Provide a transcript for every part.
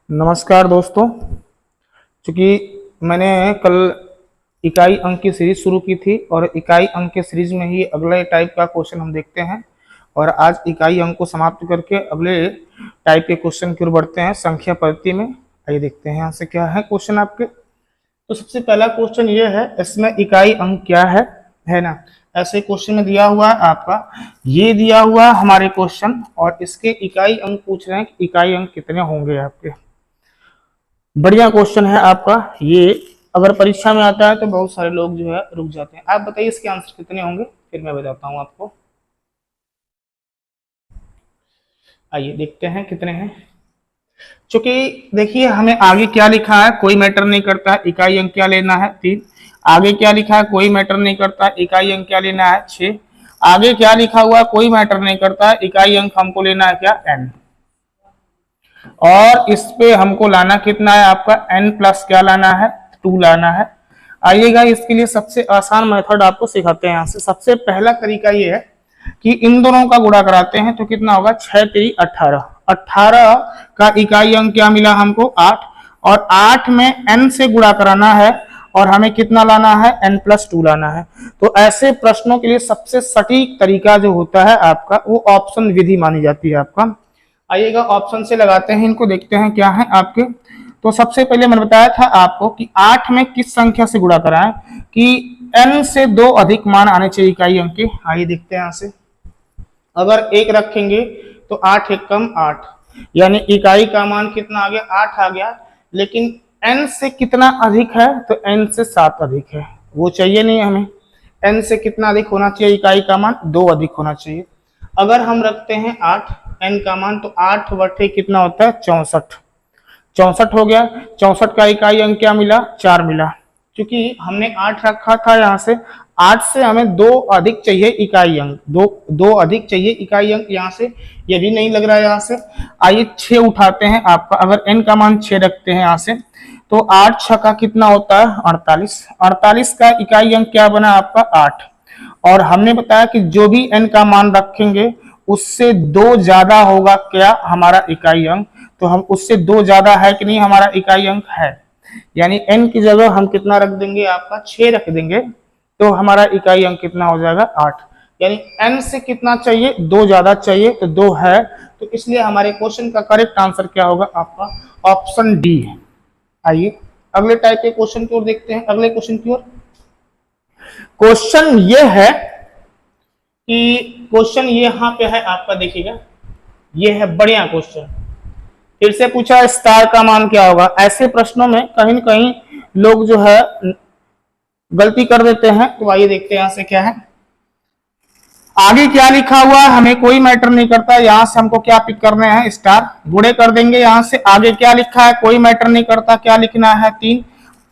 नमस्कार दोस्तों। चूंकि मैंने कल इकाई अंक की सीरीज शुरू की थी और इकाई अंक के सीरीज में ही अगले टाइप का क्वेश्चन हम देखते हैं और आज इकाई अंक को समाप्त करके अगले टाइप के क्वेश्चन की ओर बढ़ते हैं संख्या पद्धति में। आइए देखते हैं यहाँ से क्या है क्वेश्चन आपके। तो सबसे पहला क्वेश्चन ये है, इसमें इकाई अंक क्या है ना। ऐसे क्वेश्चन में दिया हुआ है आपका, ये दिया हुआ है हमारे क्वेश्चन और इसके इकाई अंक पूछ रहे हैं कि इकाई अंक कितने होंगे आपके। बढ़िया क्वेश्चन है आपका ये। अगर परीक्षा में आता है तो बहुत सारे लोग जो है रुक जाते हैं। आप बताइए इसके आंसर कितने होंगे, फिर मैं बताता हूं आपको। आइए देखते हैं कितने हैं। चूंकि देखिए हमें आगे क्या लिखा है कोई मैटर नहीं करता है, इकाई अंक क्या लेना है 3। आगे क्या लिखा है कोई मैटर नहीं करता है, इकाई अंक क्या लेना है 6। आगे क्या लिखा हुआ है कोई मैटर नहीं करता है, इकाई अंक हमको लेना है क्या n। और इस पे हमको लाना कितना है आपका n प्लस क्या लाना है 2 लाना है। आइएगा इसके लिए सबसे आसान मेथड आपको सिखाते हैं। यहाँ से सबसे पहला तरीका ये है कि इन दोनों का गुणा कराते हैं तो कितना होगा 6 3 18। 18 का इकाई अंक क्या मिला हमको 8 और 8 में n से गुणा कराना है और हमें कितना लाना है n प्लस 2 लाना है। तो ऐसे प्रश्नों के लिए सबसे सटीक तरीका जो होता है आपका वो ऑप्शन विधि मानी जाती है आपका। आइएगा ऑप्शन से लगाते हैं इनको, देखते हैं क्या है आपके। तो सबसे पहले मैंने बताया था आपको कि 8 में किस संख्या से गुणा कराएं कि n से 2 अधिक मान आने चाहिए इकाई अंक के। आइए देखते हैं यहाँ से। अगर 1 रखेंगे तो 8 1 कम 8, यानी इकाई का मान कितना आ गया 8 आ गया। लेकिन n से कितना अधिक है तो n से 7 अधिक है, वो चाहिए नहीं हमें। n से कितना अधिक होना चाहिए इकाई का मान 2 अधिक होना चाहिए। अगर हम रखते हैं 8 n का मान तो 8 बटे कितना होता है 64। 64 हो गया। 64 का इकाई अंक क्या मिला 4 मिला। क्योंकि हमने 8 रखा था यहाँ से, 8 से हमें 2 अधिक चाहिए इकाई अंक, 2 अधिक चाहिए इकाई अंक यहाँ से। ये भी नहीं लग रहा है यहाँ से। आइए 6 उठाते हैं आपका। अगर n का मान 6 रखते हैं यहाँ से तो 8 6 का कितना होता है 48। 48 का इकाई अंक क्या बना आपका 8। और हमने बताया कि जो भी n का मान रखेंगे उससे 2 ज्यादा होगा क्या हमारा इकाई अंक। तो हम उससे 2 ज्यादा है कि नहीं हमारा इकाई अंक है, यानी n की जगह हम कितना रख देंगे आपका 6 रख देंगे तो हमारा इकाई अंक कितना हो जाएगा 8। यानी n से कितना चाहिए 2 ज्यादा चाहिए तो 2 है। तो इसलिए हमारे क्वेश्चन का करेक्ट आंसर क्या होगा आपका ऑप्शन डी है। आइए अगले टाइप के क्वेश्चन की ओर देखते हैं। अगले क्वेश्चन की ओर क्वेश्चन ये है कि क्वेश्चन ये यहाँ पे है आपका, देखिएगा ये है बढ़िया क्वेश्चन। फिर से पूछा स्टार का मान क्या होगा। ऐसे प्रश्नों में कहीं न कहीं लोग जो है गलती कर देते हैं। तो आइए देखते हैं यहाँ से क्या है। आगे क्या लिखा हुआ है हमें कोई मैटर नहीं करता, यहाँ से हमको क्या पिक करने हैं स्टार, गुणे कर देंगे यहाँ से। आगे क्या लिखा है कोई मैटर नहीं करता, क्या लिखना है 3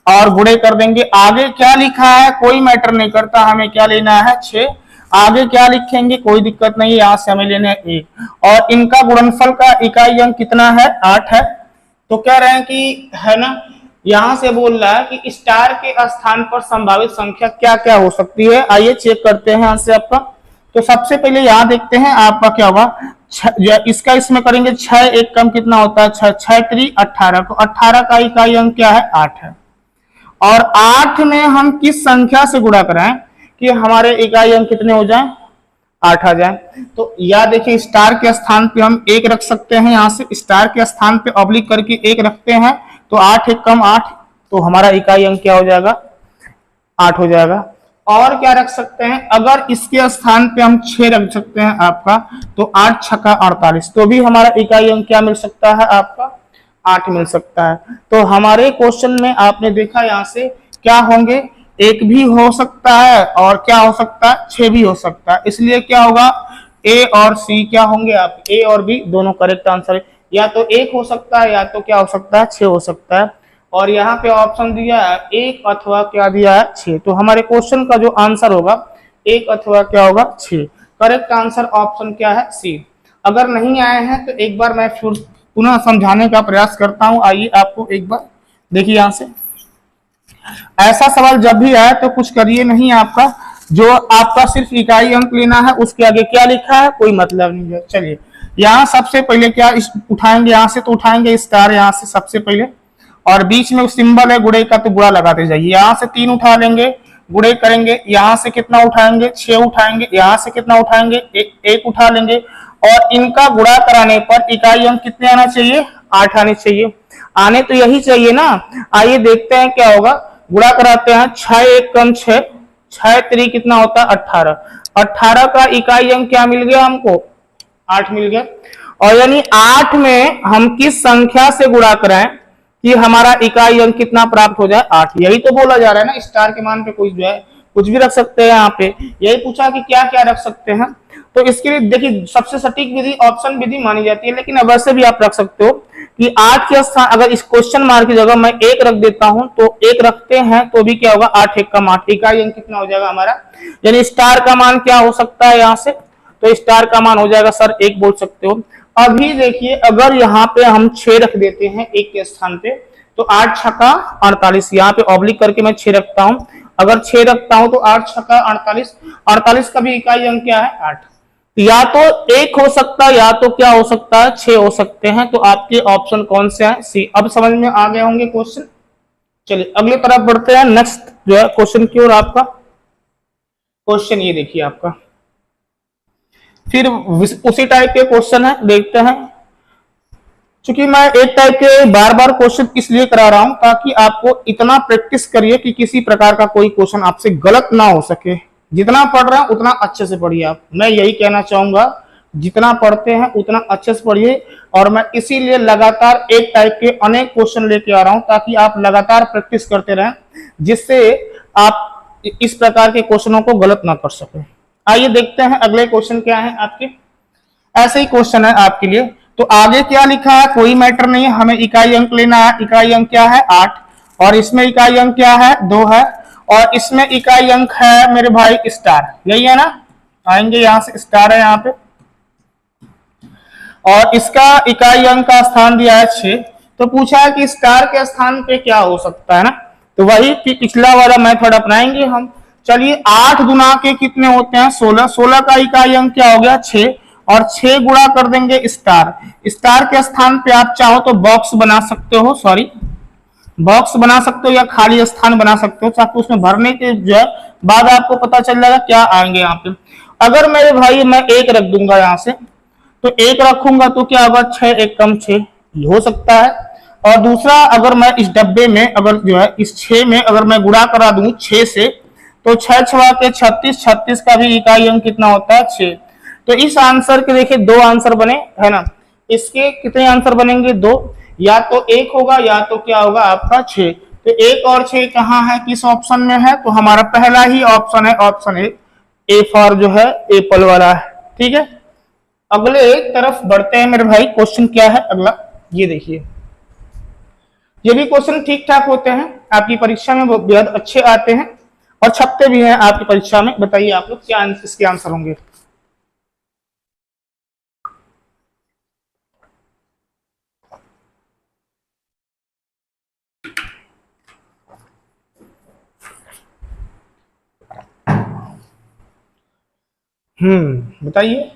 और गुणे कर देंगे। आगे क्या लिखा है कोई मैटर नहीं करता, हमें क्या लेना है 6। आगे क्या लिखेंगे कोई दिक्कत नहीं, यहाँ से हमें लेना है 1 और इनका गुणनफल का इकाई अंक कितना है 8 है। तो कह रहे हैं कि है ना, यहां से बोल रहा है कि स्टार के स्थान पर संभावित संख्या क्या क्या हो सकती है। आइए चेक करते हैं यहाँ से आपका। तो सबसे पहले यहाँ देखते हैं आपका क्या होगा, इसका इसमें करेंगे 6 1 कम कितना होता है 6 6 3 18। तो 18 का इकाई अंक क्या है 8 है। और 8 में हम किस संख्या से गुणा कराएं कि हमारे इकाई अंक कितने हो जाएं 8 आ जाए। तो या देखिए स्टार के स्थान पे हम 1 रख सकते हैं, यहाँ से स्टार के स्थान पे ऑब्लिक करके 1 रखते हैं तो 8 1 कम 8, तो हमारा इकाई अंक क्या हो जाएगा 8 हो जाएगा। और क्या रख सकते हैं, अगर इसके स्थान पे हम 6 रख सकते हैं आपका तो 8 6 का 48, तो भी हमारा इकाई अंक क्या मिल सकता है आपका 8 मिल सकता है। तो हमारे क्वेश्चन में आपने देखा यहाँ से क्या होंगे, 1 भी हो सकता है और क्या हो सकता है 6 भी हो सकता है। इसलिए क्या होगा ए और सी क्या होंगे आप, ए और बी दोनों करेक्ट आंसर है। या तो 1 हो सकता है या तो क्या हो सकता है 6 हो सकता है। और यहाँ पे ऑप्शन दिया है 1 अथवा क्या दिया है 6। तो हमारे क्वेश्चन का जो आंसर होगा 1 अथवा क्या होगा 6। करेक्ट आंसर ऑप्शन क्या है सी। अगर नहीं आए हैं तो एक बार मैं फिर पुनः समझाने का प्रयास करता हूं। आइए आपको एक बार देखिए यहाँ से। ऐसा सवाल जब भी आए तो कुछ करिए नहीं, आपका जो आपका सिर्फ इकाई अंक लेना है उसके आगे क्या लिखा है कोई मतलब नहीं है। चलिए यहाँ सबसे पहले क्या उठाएंगे, यहाँ से तो उठाएंगे स्टार यहाँ से सबसे पहले, और बीच में सिंबल है गुड़े का तो गुड़ा लगाते जाइए। यहाँ से 3 उठा लेंगे, गुड़े करेंगे, यहाँ से कितना उठाएंगे 6 उठाएंगे, यहाँ से कितना उठाएंगे 1 उठा लेंगे, और इनका गुणा कराने पर इकाई अंक कितने आना चाहिए 8 आने चाहिए। आने तो यही चाहिए ना। आइए देखते हैं क्या होगा, गुणा कराते हैं 6 1 कम 6, 6 3 कितना होता है 18, 18 का इकाई अंक क्या मिल गया हमको 8 मिल गया। और यानी 8 में हम किस संख्या से गुणा कराएं कि हमारा इकाई अंक कितना प्राप्त हो जाए 8। यही तो बोला जा रहा है ना, स्टार के मान पे कोई जो है कुछ भी रख सकते हैं। यहाँ पे यही पूछा कि क्या क्या रख सकते हैं, तो इसके लिए देखिए सबसे सटीक विधि ऑप्शन विधि मानी जाती है, लेकिन अब वैसे भी आप रख सकते हो कि 8 के स्थान अगर इस क्वेश्चन मार्क की जगह मैं 1 रख देता हूं तो 1 रखते हैं तो भी क्या होगा 8 1 का 8, इकाई अंक कितना हो जाएगा हमारा, यानी स्टार का मान क्या हो सकता है यहाँ से, तो स्टार का मान हो जाएगा सर 1 बोल सकते हो। अभी देखिए अगर यहाँ पे हम 6 रख देते हैं 1 के स्थान पे तो 8 छक्का 48, यहाँ पे ऑब्लिक करके मैं 6 रखता हूं, अगर 6 रखता हूं तो 8 छक्का 48, 48 का भी इकाई अंक क्या है 8। या तो 1 हो सकता है या तो क्या हो सकता है 6 हो सकते हैं, तो आपके ऑप्शन कौन से हैं सी। अब समझ में आ गए होंगे क्वेश्चन। चलिए अगले तरफ बढ़ते हैं, नेक्स्ट जो है क्वेश्चन की ओर। आपका क्वेश्चन ये देखिए आपका, फिर उसी टाइप के क्वेश्चन है, देखते हैं। चूंकि मैं एक टाइप के बार बार क्वेश्चन इसलिए करा रहा हूं ताकि आपको इतना प्रैक्टिस करिए कि किसी प्रकार का कोई क्वेश्चन आपसे गलत ना हो सके। जितना पढ़ रहे हैं उतना अच्छे से पढ़िए आप, मैं यही कहना चाहूंगा, जितना पढ़ते हैं उतना अच्छे से पढ़िए। और मैं इसीलिए लगातार एक टाइप के अनेक क्वेश्चन लेके आ रहा हूं ताकि आप लगातार प्रैक्टिस करते रहें, जिससे आप इस प्रकार के क्वेश्चनों को गलत ना कर सके। आइए देखते हैं अगले क्वेश्चन क्या है आपके। ऐसे ही क्वेश्चन है आपके लिए, तो आगे क्या लिखा है कोई मैटर नहीं है, हमें इकाई अंक लेना है। इकाई अंक क्या है 8, और इसमें इकाई अंक क्या है 2 है, और इसमें इकाई अंक है मेरे भाई स्टार, यही है ना। आएंगे यहां से स्टार है यहाँ पे, और इसका इकाई अंक का स्थान दिया है 6, तो पूछा है कि स्टार के स्थान पे क्या हो सकता है ना, तो वही पिछला वाला मेथड अपनाएंगे हम। चलिए 8 गुना के कितने होते हैं 16, 16 का इकाई अंक क्या हो गया 6, और 6 गुणा कर देंगे स्टार। स्टार के स्थान पे आप चाहो तो बॉक्स बना सकते हो, सॉरी बॉक्स बना सकते हो या खाली स्थान बना सकते हो, ताकि उसमें भरने के जो है बाद आपको पता चल जाएगा क्या आएंगे यहाँ पे। अगर मेरे भाई मैं 1 रख दूंगा यहाँ से, तो 1 रखूंगा तो क्या होगा 6 1 कम 6 हो सकता है। और दूसरा अगर मैं इस डब्बे में अगर जो है इस 6 में अगर मैं गुणा करा दूं 6 से, तो 6 6 के 36, 36 का भी इकाई अंक कितना होता है 6। तो इस आंसर के देखिए 2 आंसर बने है ना, इसके कितने आंसर बनेंगे 2, या तो 1 होगा या तो क्या होगा आपका 6। तो 1 और 6 कहाँ है किस ऑप्शन में है, तो हमारा पहला ही ऑप्शन है, ऑप्शन ए फॉर जो है एप्पल वाला है। ठीक है, अगले तरफ बढ़ते हैं मेरे भाई। क्वेश्चन क्या है अगला, ये देखिए। ये भी क्वेश्चन ठीक ठाक होते हैं, आपकी परीक्षा में बेहद अच्छे आते हैं और छपते भी हैं आपकी परीक्षा में। बताइए आप लोग क्या इसके आंसर होंगे। बताइए।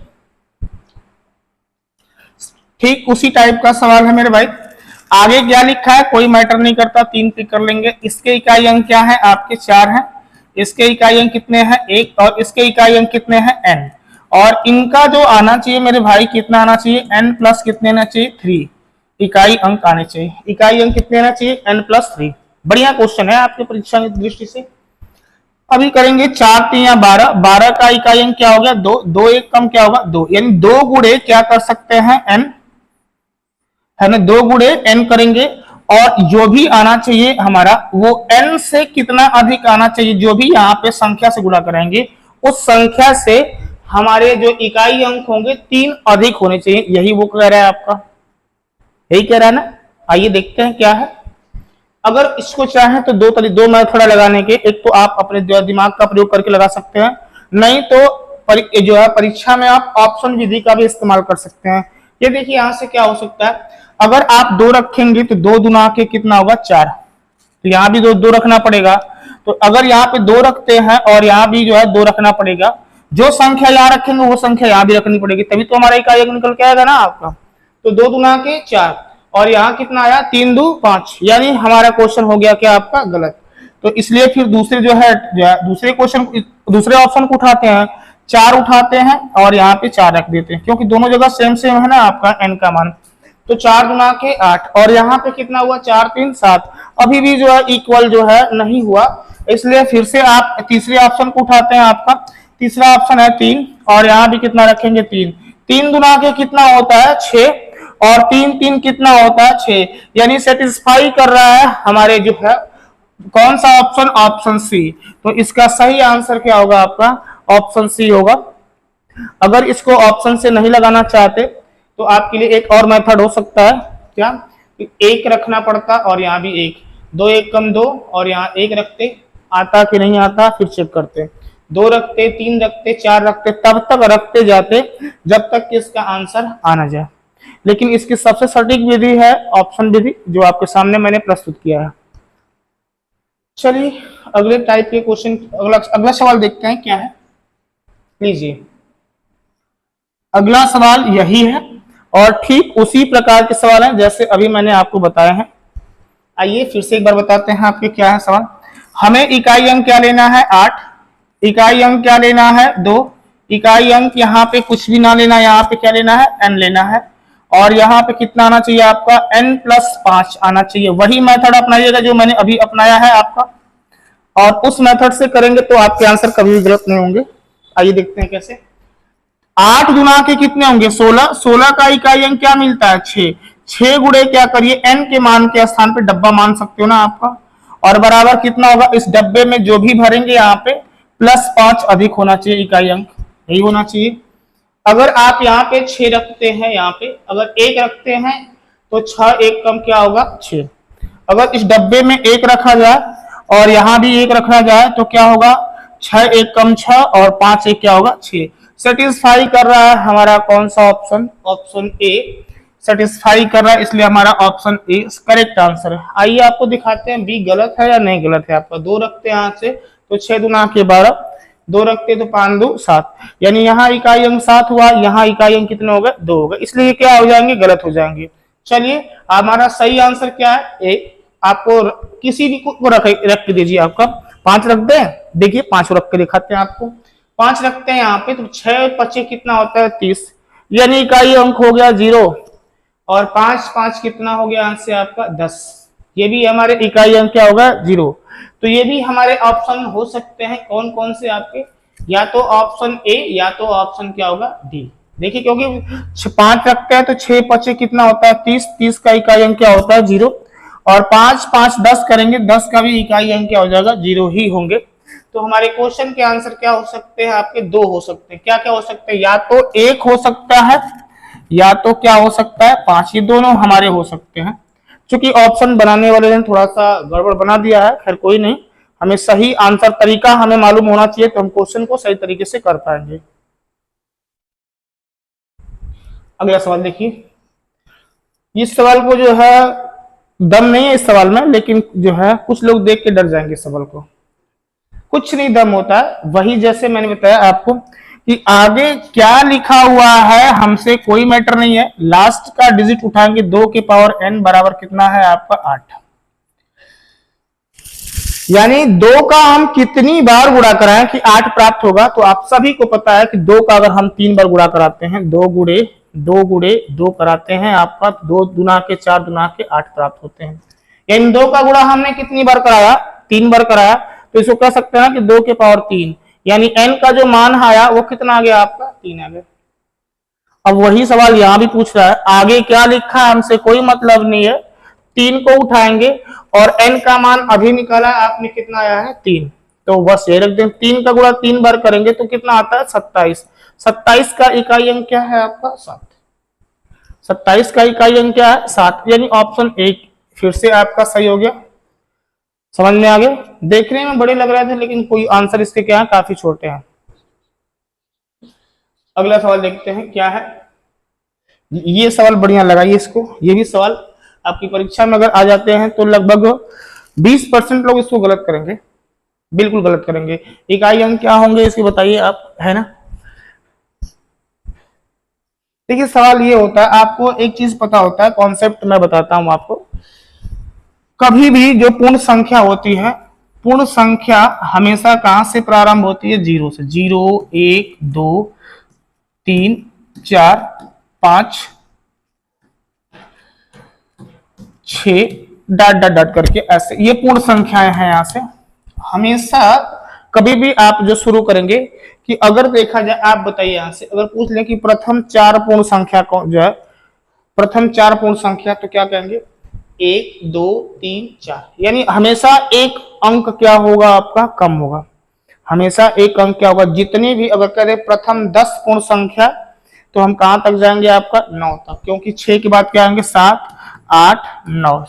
ठीक उसी टाइप का सवाल है मेरे भाई। आगे क्या लिखा है कोई मैटर नहीं करता, 3 टिक कर लेंगे। इसके इकाई अंक क्या है आपके 4 हैं, इसके इकाई अंक कितने हैं 1, और इसके इकाई अंक कितने हैं n। और इनका जो आना चाहिए मेरे भाई कितना आना चाहिए n प्लस कितने आना चाहिए 3 इकाई अंक आने चाहिए। इकाई अंक कितने आना चाहिए n प्लस 3। बढ़िया क्वेश्चन है आपके परीक्षा की दृष्टि से। अभी करेंगे 4 3 या 12, 12 का इकाई अंक क्या हो गया 2, 2 1 कम क्या होगा 2, यानी 2 गुणे क्या कर सकते हैं n है ना, 2 गुणे n करेंगे, और जो भी आना चाहिए हमारा वो n से कितना अधिक आना चाहिए, जो भी यहाँ पे संख्या से गुणा कराएंगे उस संख्या से हमारे जो इकाई अंक होंगे 3 अधिक होने चाहिए। यही वो कह रहा है आपका, यही कह रहा है ना। आइए देखते हैं क्या है। अगर इसको चाहें तो दो मेथड लगाने के, एक तो आप अपने दिमाग का प्रयोग करके लगा सकते हैं, नहीं तो जो है परीक्षा में आप ऑप्शन विधि का भी इस्तेमाल कर सकते हैं। ये देखिए यहाँ से क्या हो सकता है, अगर आप 2 रखेंगे तो 2 गुना के कितना होगा 4, तो यहाँ भी 2 रखना पड़ेगा। तो अगर यहाँ पे 2 रखते हैं और यहाँ भी जो है 2 रखना पड़ेगा, जो संख्या यहाँ रखेंगे वो संख्या यहाँ भी रखनी पड़ेगी, तभी तो हमारा इकाई अंक निकल के आएगा ना आपका। तो 2 दूना के 4 और यहाँ कितना आया 3 2 5, यानी हमारा क्वेश्चन हो गया क्या आपका गलत। तो इसलिए फिर दूसरे जो है दूसरे क्वेश्चन दूसरे ऑप्शन को उठाते हैं, 4 उठाते हैं और यहाँ पे 4 रख देते हैं, क्योंकि दोनों जगह सेम सेम है ना आपका n का मान। तो 4 गुना के 8 और यहाँ पे कितना हुआ 4 3 7, अभी भी जो है इक्वल जो है नहीं हुआ, इसलिए फिर से आप तीसरे ऑप्शन को उठाते हैं। आपका तीसरा ऑप्शन है 3 और यहाँ भी कितना रखेंगे 3, 3 गुना के कितना होता है 6 और 3 3 कितना होता है 6, यानी सेटिस्फाई कर रहा है हमारे जो है कौन सा ऑप्शन, ऑप्शन सी। तो इसका सही आंसर क्या होगा आपका ऑप्शन सी होगा। अगर इसको ऑप्शन से नहीं लगाना चाहते तो आपके लिए एक और मेथड हो सकता है, क्या, एक रखना पड़ता और यहाँ भी 1, 2 1 कम 2 और यहाँ 1 रखते, आता कि नहीं आता फिर चेक करते, 2 रखते 3 रखते 4 रखते, तब तक रखते जाते जब तक कि इसका आंसर आ ना जाए। लेकिन इसकी सबसे सटीक विधि है ऑप्शन विधि, जो आपके सामने मैंने प्रस्तुत किया है। चलिए अगले टाइप के क्वेश्चन, अगला सवाल देखते हैं क्या है। लीजिए अगला सवाल यही है और ठीक उसी प्रकार के सवाल हैं जैसे अभी मैंने आपको बताया है। आइए फिर से एक बार बताते हैं आपके क्या है सवाल। हमें इकाई अंक क्या लेना है 8, इकाई अंक क्या लेना है 2, इकाई अंक यहाँ पे कुछ भी ना लेना, यहाँ पे क्या लेना है n लेना है, और यहाँ पे कितना आना चाहिए आपका n+5 आना चाहिए। वही मेथड अपनाइएगा जो मैंने अभी अपनाया है आपका, और उस मेथड से करेंगे तो आपके आंसर कभी भी गलत नहीं होंगे। आइए देखते हैं कैसे। 8 गुना के कितने होंगे 16, 16 का इकाई अंक क्या मिलता है 6, 6 गुणे क्या करिए n के मान के स्थान पे डब्बा मान सकते हो ना आपका, और बराबर कितना होगा, इस डब्बे में जो भी भरेंगे यहाँ पे +5 अधिक होना चाहिए इकाई अंक, यही होना चाहिए। अगर आप यहाँ पे 6 रखते हैं, यहाँ पे अगर 1 रखते हैं तो 6 1 कम क्या होगा 6। अगर इस डब्बे में 1 रखा जाए और यहाँ भी 1 रखा जाए तो क्या होगा 6 1 कम 6 और 5 1 क्या होगा 6। सेटिस्फाई कर रहा है हमारा कौन सा ऑप्शन, ऑप्शन ए सेटिस्फाई कर रहा है, इसलिए हमारा ऑप्शन ए करेक्ट आंसर है। आइए आपको दिखाते हैं बी गलत है या नहीं गलत है। आपका 2 रखते हैं यहाँ से तो 6 दूना के 12, 2 रखते तो 5 2 7, यानी यहाँ इकाई अंक 7 हुआ, यहाँ इकाई अंक कितने हो गए 2 हो गए, इसलिए क्या हो जाएंगे गलत हो जाएंगे। चलिए हमारा सही आंसर क्या है ए। आपको किसी भी को रख के दीजिए, आपका 5 रख दे, देखिए 5 रख के दिखाते हैं आपको। 5 रखते हैं यहाँ पे तो 6 25 कितना होता है 30, यानी इकाई अंक हो गया 0 और 5 5 कितना हो गया यहाँ से आपका 10, ये भी हमारे इकाई अंक क्या होगा 0। तो ये भी हमारे ऑप्शन हो सकते हैं कौन कौन से आपके, या तो ऑप्शन ए या तो ऑप्शन क्या होगा डी। देखिए क्योंकि 5 रखते हैं तो 6 25 कितना होता है 30, 30 का इकाई अंक क्या होता है 0, और 5 5 10 करेंगे 10 का भी इकाई अंक क्या हो जाएगा 0 ही होंगे। तो हमारे क्वेश्चन के आंसर क्या हो सकते हैं आपके 2 हो सकते हैं। क्या क्या हो सकते हैं, या तो 1 हो सकता है या तो क्या हो सकता है 5, ये दोनों हमारे हो सकते हैं। क्योंकि ऑप्शन बनाने वाले ने थोड़ा सा गड़बड़ बना दिया है, खैर कोई नहीं, हमें सही आंसर तरीका हमें मालूम होना चाहिए तो हम क्वेश्चन को सही तरीके से कर पाएंगे। अगला सवाल देखिए, इस सवाल को जो है दम नहीं है इस सवाल में, लेकिन जो है कुछ लोग देख के डर जाएंगे इस सवाल को। कुछ नहीं दम होता है, वही जैसे मैंने बताया आपको कि आगे क्या लिखा हुआ है हमसे कोई मैटर नहीं है, लास्ट का डिजिट उठाएंगे 2 के पावर n बराबर कितना है आपका 8, यानी 2 का हम कितनी बार गुणा कराएं कि 8 प्राप्त होगा। तो आप सभी को पता है कि 2 का अगर हम 3 बार गुणा कराते हैं, 2 गुणे 2 कराते हैं आपका 2 दुना के 4 दुना के 8 प्राप्त होते हैं। यानी 2 का गुणा हमने कितनी बार कराया 3 बार कराया, तो इसको कह सकते हैं कि 2 के पावर 3, यानी n का जो मान आया वो कितना आ गया आपका 3 आ गया। अब वही सवाल यहां भी पूछ रहा है, आगे क्या लिखा है हमसे कोई मतलब नहीं है, 3 को उठाएंगे और n का मान अभी निकाला आपने कितना आया है 3, तो बस ये रख दें। 3 का गुणा 3 बार करेंगे तो कितना आता है 27, 27 का इकाई अंक क्या है आपका 7, 27 का इकाई अंक क्या है 7, यानी ऑप्शन ए फिर से आपका सही हो गया। समझ में आ गया, देखने में बड़े लग रहे थे लेकिन कोई आंसर इसके क्या है काफी छोटे हैं। अगला सवाल देखते हैं क्या है, ये सवाल बढ़िया लगाइए इसको, ये भी सवाल आपकी परीक्षा में अगर आ जाते हैं तो लगभग 20% लोग इसको गलत करेंगे, बिल्कुल गलत करेंगे। इकाई अंक क्या होंगे इसके बताइए आप, है ना, देखिए सवाल ये होता है, आपको एक चीज पता होता है, कॉन्सेप्ट मैं बताता हूं आपको। कभी भी जो पूर्ण संख्या होती है, पूर्ण संख्या हमेशा कहां से प्रारंभ होती है? जीरो से। 0 1 2 3 4 5 6 डॉट डॉट डॉट करके ऐसे ये पूर्ण संख्याएं हैं। यहां से हमेशा कभी भी आप जो शुरू करेंगे कि अगर देखा जाए, आप बताइए यहां से अगर पूछ लें कि प्रथम चार पूर्ण संख्या कौन जो है, प्रथम चार पूर्ण संख्या, तो क्या कहेंगे? 1 2 3 4, यानी हमेशा एक अंक क्या होगा आपका? कम होगा। हमेशा एक अंक क्या होगा? जितनी भी अगर करें प्रथम 10 पूर्ण संख्या, तो हम कहां तक जाएंगे? आपका 9 तक, क्योंकि 6 के बाद क्या आएंगे? 7 8 9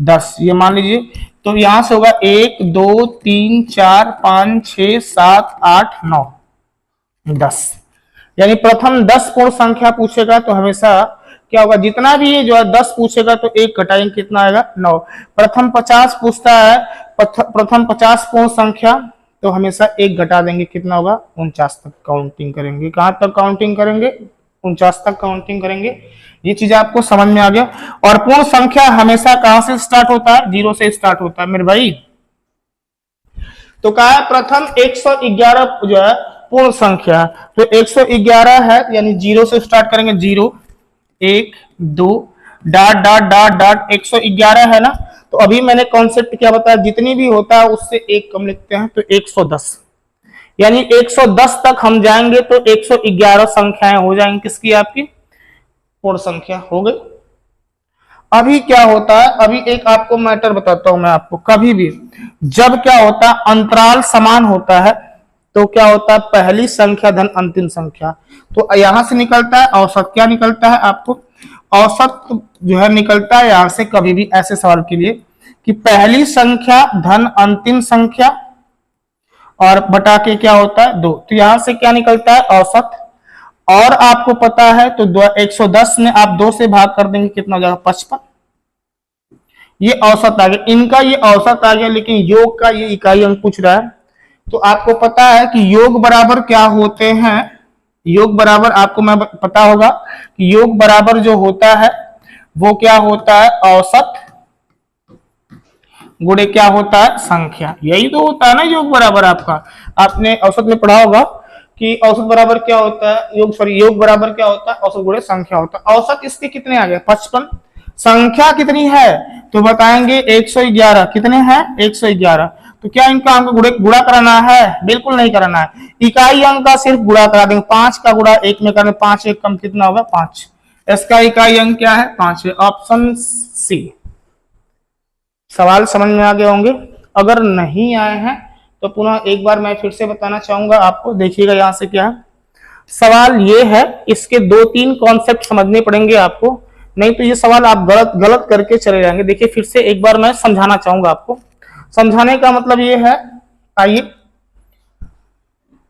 10, ये मान लीजिए। तो यहां से होगा 1 2 3 4 5 6 7 8 9 10, यानी प्रथम 10 पूर्ण संख्या पूछेगा तो हमेशा क्या होगा? जितना भी ये जो है 10 पूछेगा तो एक घटाएंगे, कितना आएगा? 9। प्रथम 50 पूछता है, प्रथम 50 पूर्ण संख्या, तो हमेशा एक घटा देंगे, कितना होगा? 49 तक काउंटिंग करेंगे। कहां तक काउंटिंग करेंगे? 49 तक काउंटिंग करेंगे। ये चीज आपको समझ में आ गया। और पूर्ण संख्या हमेशा कहां से स्टार्ट होता है? 0 से स्टार्ट होता है मेरे भाई। तो कहा है प्रथम 111 जो है पूर्ण संख्या, तो 111 है, यानी 0 से स्टार्ट करेंगे। 0 1 2 डॉट डॉट डॉट डॉट 111 है ना। तो अभी मैंने कॉन्सेप्ट क्या बताया? जितनी भी होता है उससे एक कम लिखते हैं, तो 110, यानी 110 तक हम जाएंगे तो 111 संख्याएं हो जाएंगी किसकी? आपकी पूर्ण संख्या हो गई। अभी क्या होता है, अभी एक आपको मैटर बताता हूं मैं आपको। कभी भी जब क्या होता है, अंतराल समान होता है, तो क्या होता है? पहली संख्या धन अंतिम संख्या, तो यहां से निकलता है औसत। क्या निकलता है आपको? औसत जो है निकलता है यहां से, कभी भी ऐसे सवाल के लिए, कि पहली संख्या धन अंतिम संख्या और बटा के क्या होता है? 2। तो यहां से क्या निकलता है? औसत। और आपको पता है तो 110 में आप 2 से भाग कर देंगे, कितना हो जाएगा? 55। ये औसत आ गया, इनका ये औसत आ गया, लेकिन योग का ये इकाई अंक पूछ रहा है। तो आपको पता है कि योग बराबर क्या होते हैं? योग बराबर आपको मैं पता होगा कि योग बराबर जो होता है वो क्या होता है? औसत गुणे क्या होता है? संख्या। यही तो होता है ना योग बराबर। आपका आपने औसत में पढ़ा होगा कि औसत बराबर क्या होता है? योग बराबर क्या होता है? औसत गुणे संख्या होता है। औसत इसके कितने आ गए? 55। संख्या कितनी है? तो बताएंगे 111। कितने हैं? 111। तो क्या इनका अंक गुणा कराना है? बिल्कुल नहीं कराना है। इकाई अंक का सिर्फ गुणा करा देंगे। 5 का गुणा 1 में करें, 5 1 कम, कितना होगा? 5। इसका इकाई अंक क्या है? 5 है। Option C. सवाल समझ में आ गए होंगे। अगर नहीं आए हैं तो पुनः एक बार मैं फिर से बताना चाहूंगा आपको। देखिएगा यहां से क्या है सवाल। ये है, इसके 2-3 कॉन्सेप्ट समझने पड़ेंगे आपको, नहीं तो ये सवाल आप गलत गलत करके चले जाएंगे। देखिए फिर से एक बार मैं समझाना चाहूंगा आपको। समझाने का मतलब ये है, आइए,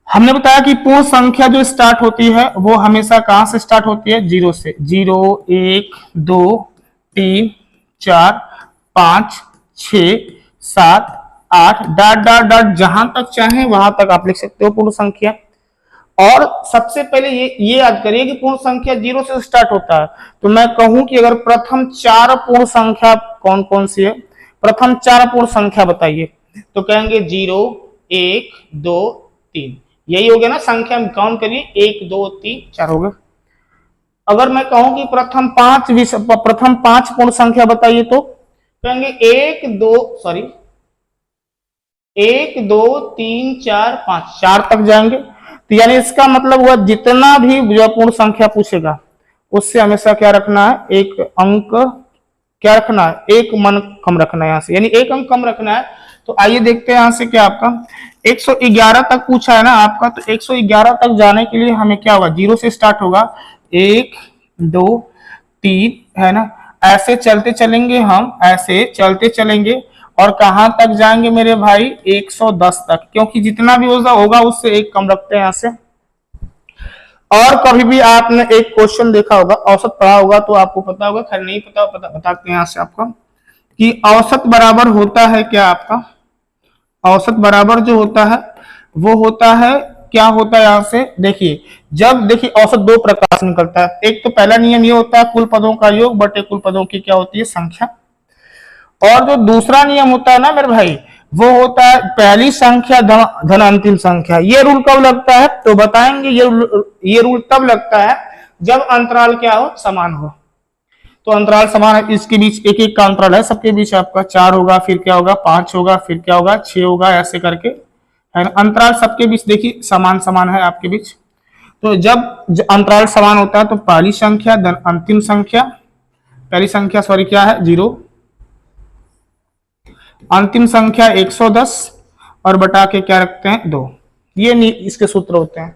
हमने बताया कि पूर्ण संख्या जो स्टार्ट होती है वो हमेशा कहां से स्टार्ट होती है? 0 से। 0 1 2 3 4 5 6 7 8 डॉट डॉट डॉट, जहां तक चाहे वहां तक आप लिख सकते हो पूर्ण संख्या। और सबसे पहले ये याद करिए कि पूर्ण संख्या 0 से स्टार्ट होता है। तो मैं कहूं कि अगर प्रथम 4 पूर्ण संख्या कौन कौन सी है? प्रथम 4 पूर्ण संख्या बताइए, तो कहेंगे 0 1 2 3, यही हो गया ना संख्या। में काउंट करिए, 1 2 3 4 हो गए। अगर मैं कहूं कि प्रथम 5 पूर्ण संख्या बताइए, तो कहेंगे 1 2 3 4 5, 4 तक जाएंगे। तो यानी इसका मतलब हुआ जितना भी जो पूर्ण संख्या पूछेगा उससे हमेशा क्या रखना है? एक अंक क्या रखना है? एक मन कम रखना है यहां से, यानी एक अंक कम रखना है। तो आइए देखते हैं यहां से क्या आपका 111 तक पूछा है ना आपका। तो 111 तक जाने के लिए हमें क्या होगा? 0 से स्टार्ट होगा, 1 2 3 है ना। ऐसे चलते चलेंगे, हम ऐसे चलते चलेंगे और कहां तक जाएंगे मेरे भाई? 110 तक, क्योंकि जितना भी होगा उससे एक कम रखते हैं यहां से। और कभी भी आपने एक क्वेश्चन देखा होगा, औसत पढ़ा होगा तो आपको पता होगा, खैर नहीं पता बताते हैं यहां से आपका कि औसत बराबर होता है क्या? आपका औसत बराबर जो होता है वो होता है क्या होता है यहाँ से देखिए, जब देखिए औसत दो प्रकार से निकलता है। एक तो पहला नियम ये होता है कुल पदों का योग बटे कुल पदों की क्या होती है संख्या, और जो दूसरा नियम होता है ना मेरे भाई वो होता है पहली संख्या धन अंतिम संख्या। ये रूल कब लगता है तो बताएंगे, ये रूल तब लगता है जब अंतराल क्या हो समान हो। तो अंतराल समान है, इसके बीच एक एक का अंतराल है, सबके बीच आपका 4 होगा, फिर क्या होगा 5 होगा, फिर क्या होगा 6 होगा, ऐसे करके है ना। अंतराल सबके बीच देखिए समान समान है आपके बीच। तो जब अंतराल समान होता है तो पहली संख्या धन अंतिम संख्या, पहली संख्या सॉरी क्या है 0, अंतिम संख्या 110 और बटा के क्या रखते हैं 2। ये इसके सूत्र होते हैं।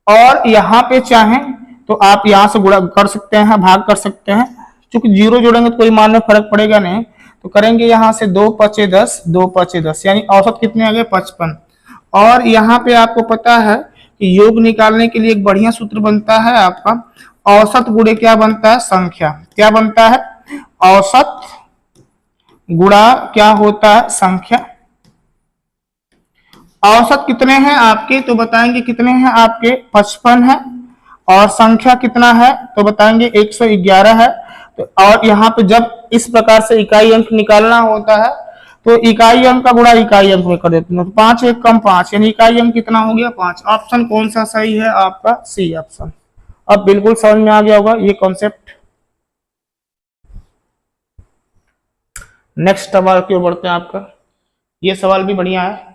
और यहाँ पे चाहें तो आप यहाँ से गुणा कर सकते हैं, भाग कर सकते हैं। चूंकि 0 जोड़ेंगे तो कोई मान में फर्क पड़ेगा नहीं, तो करेंगे यहाँ से 2 5 10, 2 5 10, यानी औसत कितने आ गए 55। और यहाँ पे आपको पता है कि योग निकालने के लिए एक बढ़िया सूत्र बनता है आपका औसत गुणे क्या बनता है संख्या। क्या बनता है औसत गुणा क्या होता है संख्या। औसत कितने हैं आपके तो बताएंगे कितने हैं आपके 55 है, और संख्या कितना है तो बताएंगे 111 है। तो और यहाँ पे जब इस प्रकार से इकाई अंक निकालना होता है तो इकाई अंक का गुणा इकाई अंक में कर देते हैं, तो 5 1 कम 5 यानी इकाई अंक कितना हो गया 5। ऑप्शन कौन सा सही है आपका सी ऑप्शन। अब बिल्कुल समझ में आ गया होगा ये कॉन्सेप्ट। नेक्स्ट सवाल की ओर बढ़ते हैं। आपका ये सवाल भी बढ़िया है,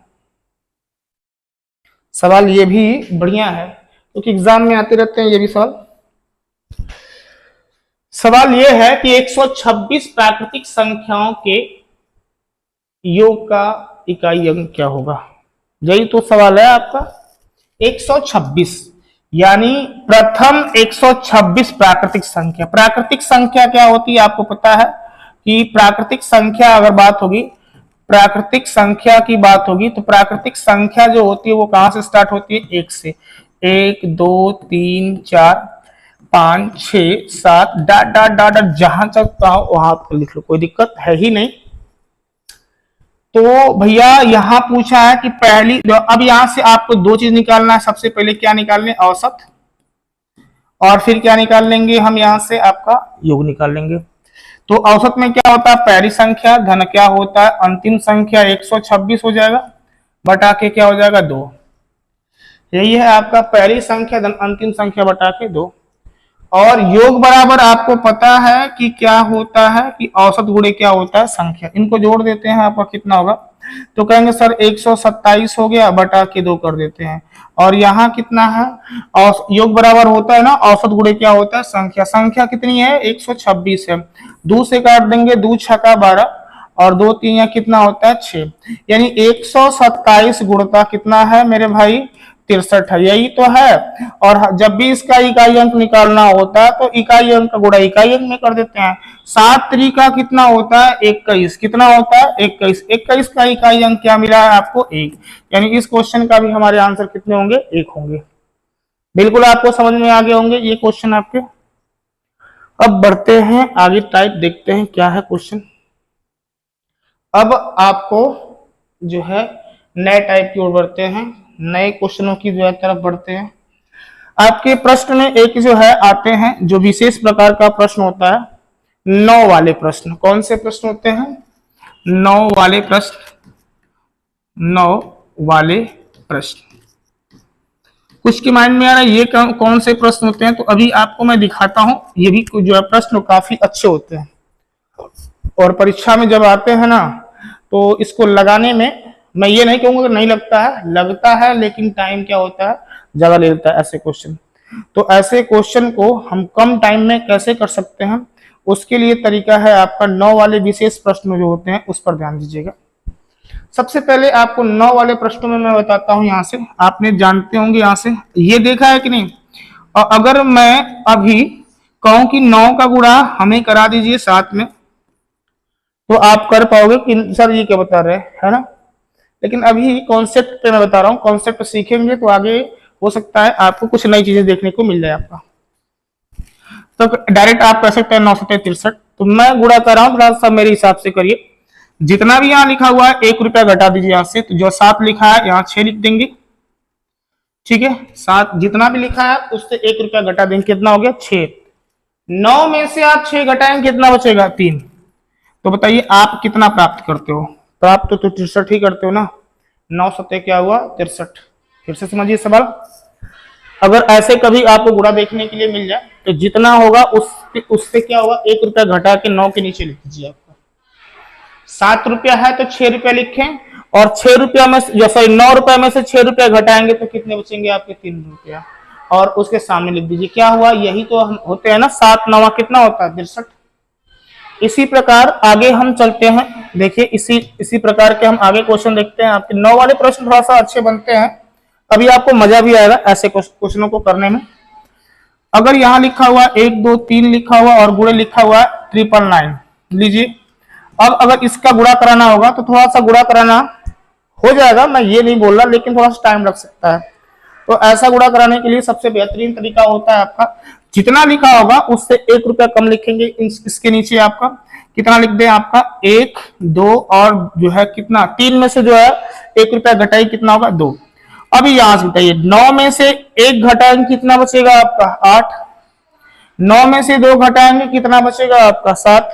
सवाल ये भी बढ़िया है क्योंकि एग्जाम में आते रहते हैं ये भी सवाल। सवाल ये है कि 126 प्राकृतिक संख्याओं के योग का इकाई अंक क्या होगा। यही तो सवाल है आपका 126, यानी प्रथम 126 प्राकृतिक संख्या। प्राकृतिक संख्या क्या होती है आपको पता है कि प्राकृतिक संख्या अगर बात होगी, प्राकृतिक संख्या की बात होगी तो प्राकृतिक संख्या जो होती है वो कहां से स्टार्ट होती है 1 से। 1 2 3 4 5 6 7 डॉट डॉट डॉट जहां तक वहां पर लिख लो, कोई दिक्कत है ही नहीं। तो भैया यहाँ पूछा है कि पहली, अब यहां से आपको दो चीज निकालना है। सबसे पहले क्या निकाल लें औसत, और फिर क्या निकाल लेंगे हम यहां से आपका योग निकाल लेंगे। तो औसत में क्या होता है पहली संख्या धन क्या होता है अंतिम संख्या 126 हो जाएगा, बटा के क्या हो जाएगा 2। यही है आपका पहली संख्या धन अंतिम संख्या बटा के 2। और योग बराबर आपको पता है कि क्या होता है कि औसत गुणे क्या होता है संख्या। इनको जोड़ देते हैं आपका कितना होगा तो कहेंगे सर 127 हो गया, बटा के 2 कर देते हैं। और यहाँ कितना है और योग बराबर होता है ना औसत गुणे क्या होता है संख्या। संख्या कितनी है 126 है, 2 से काट देंगे 2 छक्का 12 और 2 3 या कितना होता है 6, यानी 127 गुणता कितना है मेरे भाई 63 है। यही तो है। और जब भी इसका इकाई अंक निकालना होता है तो इकाई अंक का गुणा इकाई अंक में कर देते हैं। 7 तरीका कितना होता है 21, कितना होता है 21। 21 का इकाई अंक क्या मिला है आपको 1, यानी इस क्वेश्चन का भी हमारे आंसर कितने होंगे 1 होंगे। बिल्कुल आपको समझ में आ गए होंगे ये क्वेश्चन आपके। अब बढ़ते हैं आगे, टाइप देखते हैं क्या है क्वेश्चन। अब आपको जो है नए टाइप की ओर बढ़ते हैं, नए क्वेश्चनों की जो है तरफ बढ़ते हैं। आपके प्रश्न में एक जो है आते हैं जो विशेष प्रकार का प्रश्न होता है 9 वाले प्रश्न। कौन से प्रश्न होते हैं 9 वाले प्रश्न। 9 वाले प्रश्न कुछ के माइंड में आ रहा है ये कौन से प्रश्न होते हैं, तो अभी आपको मैं दिखाता हूं। ये भी जो है प्रश्न काफी अच्छे होते हैं और परीक्षा में जब आते हैं ना तो इसको लगाने में मैं ये नहीं कहूंगा कि नहीं लगता है, लगता है, लेकिन टाइम क्या होता है ज्यादा ले लेता है ऐसे क्वेश्चन। तो ऐसे क्वेश्चन को हम कम टाइम में कैसे कर सकते हैं उसके लिए तरीका है आपका 9 वाले विशेष प्रश्न जो होते हैं उस पर ध्यान दीजिएगा। सबसे पहले आपको 9 वाले प्रश्नों में मैं बताता हूं। यहाँ से आपने जानते होंगे, यहाँ से ये देखा है कि नहीं। और अगर मैं अभी कहूं कि 9 का गुणा हमें करा दीजिए 7 में तो आप कर पाओगे कि सर ये क्या बता रहे है ना। लेकिन अभी कॉन्सेप्ट पे मैं बता रहा हूँ, कॉन्सेप्ट सीखेंगे तो आगे हो सकता है आपको कुछ नई चीजें देखने को मिल जाए आपका। तो डायरेक्ट आप कह सकते हैं 963। तो मैं गुणा कर रहा हूँ, सब मेरे हिसाब से करिए। जितना भी यहाँ लिखा हुआ है 1 रुपया घटा दीजिए यहाँ से, तो जो 7 लिखा है यहाँ 6 लिख देंगे। ठीक है, 7 जितना भी लिखा है उससे 1 रुपया घटा देंगे, कितना हो गया 6। 9 में से आप 6 घटाएंगे कितना बचेगा 3। तो बताइए आप कितना प्राप्त करते हो? प्राप्त तो 63 ही करते हो ना। 9 सत्ते क्या हुआ 63। फिर से समझिए सवाल, अगर ऐसे कभी आपको गुणा देखने के लिए मिल जाए तो जितना होगा उससे क्या होगा 1 रुपया घटा के 9 के नीचे लिख दीजिए। आपका 7 रुपया है तो 6 रुपया लिखें, और 6 रुपया में सॉरी 9 रुपया में से 6 रुपया घटाएंगे तो कितने बचेंगे आपके 3 रुपया, और उसके सामने लिख दीजिए। क्या हुआ, यही तो हम होते हैं ना, 7 9 कितना होता है 63। इसी प्रकार आगे हम चलते हैं, देखिए इसी प्रकार के हम आगे क्वेश्चन देखते हैं। आपके 9 वाले प्रश्न थोड़ा सा अच्छे बनते हैं, अभी आपको मजा भी आएगा ऐसे क्वेश्चनों को करने में। अगर यहाँ लिखा हुआ 1 2 3 लिखा हुआ और गुणे लिखा हुआ 999 लीजिए। अब अगर इसका गुणा कराना होगा तो थोड़ा सा गुणा कराना हो जाएगा, मैं ये नहीं बोल रहा, लेकिन थोड़ा सा टाइम लग सकता है। तो ऐसा गुणा कराने के लिए सबसे बेहतरीन तरीका होता है आपका, जितना लिखा होगा उससे 1 रुपया कम लिखेंगे। इसके नीचे आपका कितना लिख दें, आपका 1 2 और जो है कितना 3 में से जो है 1 रुपया घटाई कितना होगा 2। अभी यहां से बताइए 9 में से 1 घटाएंगे कितना बचेगा आपका 8। 9 में से 2 घटाएंगे कितना बचेगा आपका 7,